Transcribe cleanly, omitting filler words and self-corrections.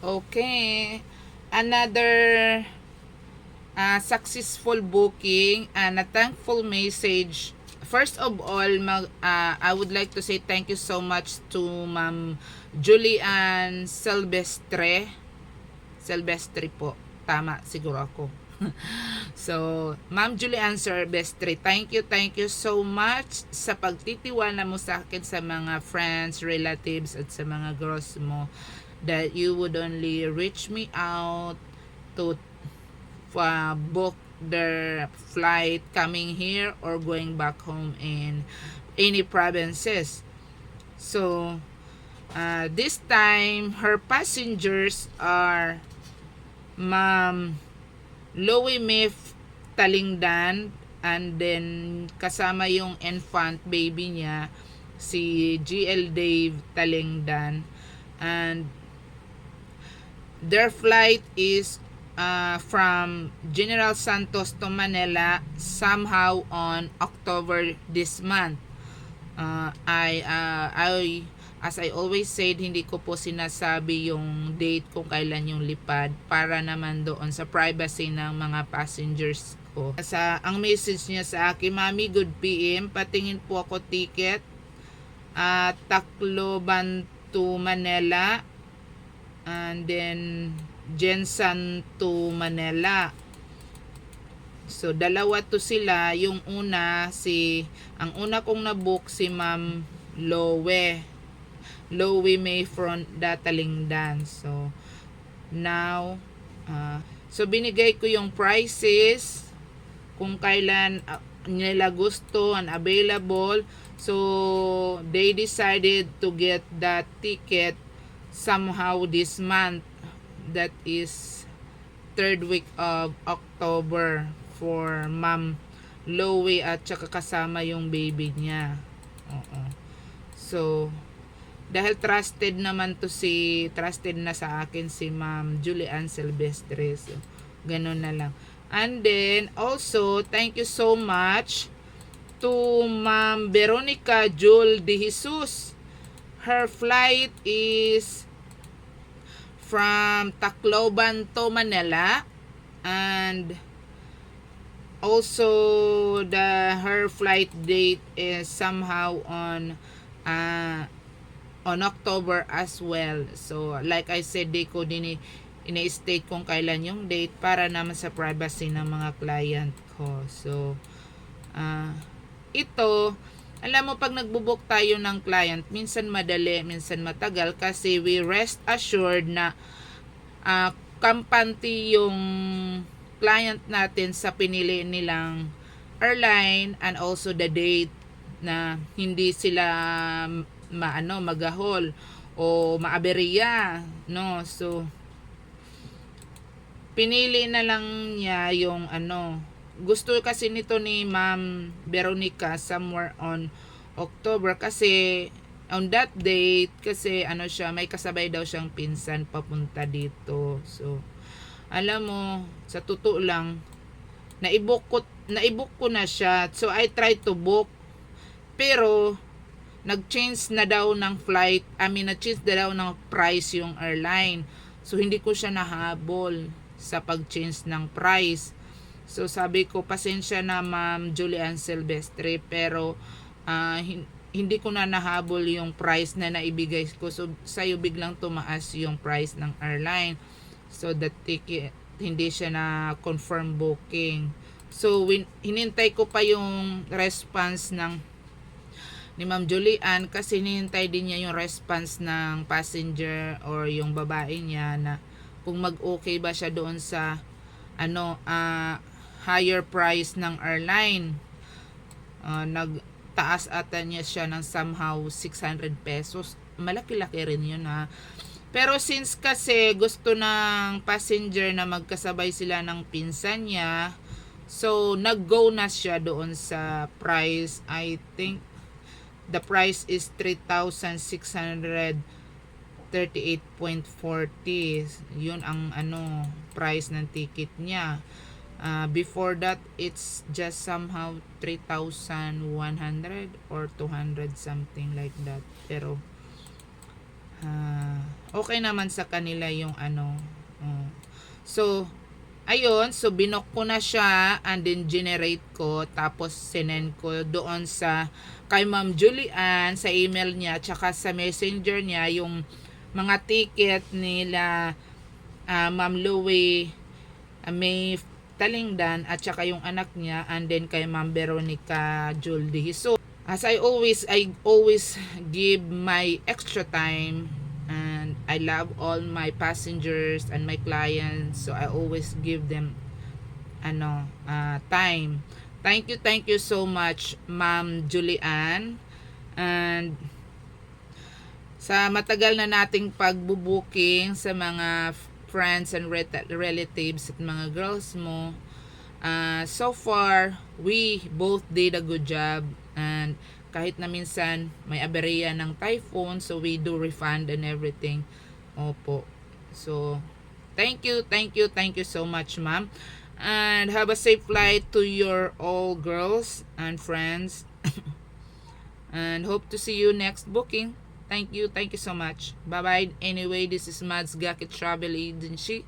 Okay. Another successful booking and a thankful message. First of all, I would like to say thank you so much to Ma'am Julian Silvestre po. Tama siguro ako. So, Ma'am Julian Silvestre, thank you so much sa pagtitiwala mo sa akin sa mga friends, relatives, at sa mga girls mo that you would only reach me out to book their flight coming here or going back home in any provinces. So, this time, her passengers are Ma'am Loie Mif Talingdan, and then kasama yung infant baby niya, si GL Dave Talingdan, and their flight is from General Santos to Manila somehow on October this month. As I always said, hindi ko po sinasabi yung date kung kailan yung lipad para naman doon sa privacy ng mga passengers ko. Ang message niya sa akin, Mami, good PM, patingin po ako ticket, Tacloban to Manila, and then Jensan to Manila. So dalawa to sila. Yung una, ang una kong nabook si Ma'am Loie May from Datalingdan. So now so binigay ko yung prices kung kailan nila gusto and available. So they decided to get that ticket somehow this month, that is third week of October, for Ma'am Loie at saka kasama yung baby niya. Oo. So dahil trusted na sa akin si Ma'am Julian Silvestre, so ganun na lang. And then also thank you so much to Ma'am Veronica Jul de Jesus. Her flight is from Tacloban to Manila, and also her flight date is somehow on October as well. So like I said, di ko din ina-state kung kailan yung date para naman sa privacy ng mga client ko. So ito, alam mo, pag nagbo-book tayo ng client, minsan madali, minsan matagal, kasi we rest assured na kampante yung client natin sa pinili nilang airline, and also the date, na hindi sila magahol o maaberya, no? So pinili na lang niya yung gusto kasi nito ni Ma'am Veronica somewhere on October, kasi on that date, kasi siya, may kasabay daw siyang pinsan papunta dito. So alam mo, sa totoo lang, na-book ko na siya. So I tried to book, pero nag-change na daw ng flight, nag-change na daw ng price yung airline. So hindi ko siya nahabol sa pag-change ng price. So sabi ko, pasensya na Ma'am Julian Silvestre, pero hindi ko na nahabol yung price na naibigay ko. So sa'yo biglang tumaas yung price ng airline. So the ticket, hindi siya na confirm booking. So hinintay ko pa yung response ni Ma'am Julian, kasi hinintay din niya yung response ng passenger or yung babae niya, na kung mag-okay ba siya doon sa higher price ng airline. Nagtaas ata niya siya ng somehow 600 pesos. Malaki-laki rin yun, ha. Pero since kasi gusto ng passenger na magkasabay sila ng pinsan niya, so nag-go na siya doon sa price. I think the price is 3,638.40. Yun ang price ng ticket niya. Before that, it's just somehow 3,100 or 200, something like that. Pero Okay naman sa kanila yung ano. So, ayun, so binok ko na siya and then generate ko tapos sinend ko doon sa kay Ma'am Julian sa email niya tsaka sa messenger niya yung mga ticket nila Ma'am Louie, May Talingdan at saka yung anak niya and then kay Ma'am Veronica Juldi. So as I always give my extra time, and I love all my passengers and my clients, so I always give them time. Thank you so much Ma'am Julian, and sa matagal na nating pagbubuking sa mga friends and relatives at mga girls mo, so far we both did a good job, and kahit na minsan may aberya ng typhoon, so we do refund and everything. Opo. So thank you so much ma'am, and have a safe flight to your all girls and friends and hope to see you next booking. Thank you so much. Bye bye. Anyway, this is Mads Gakit Travel Agency.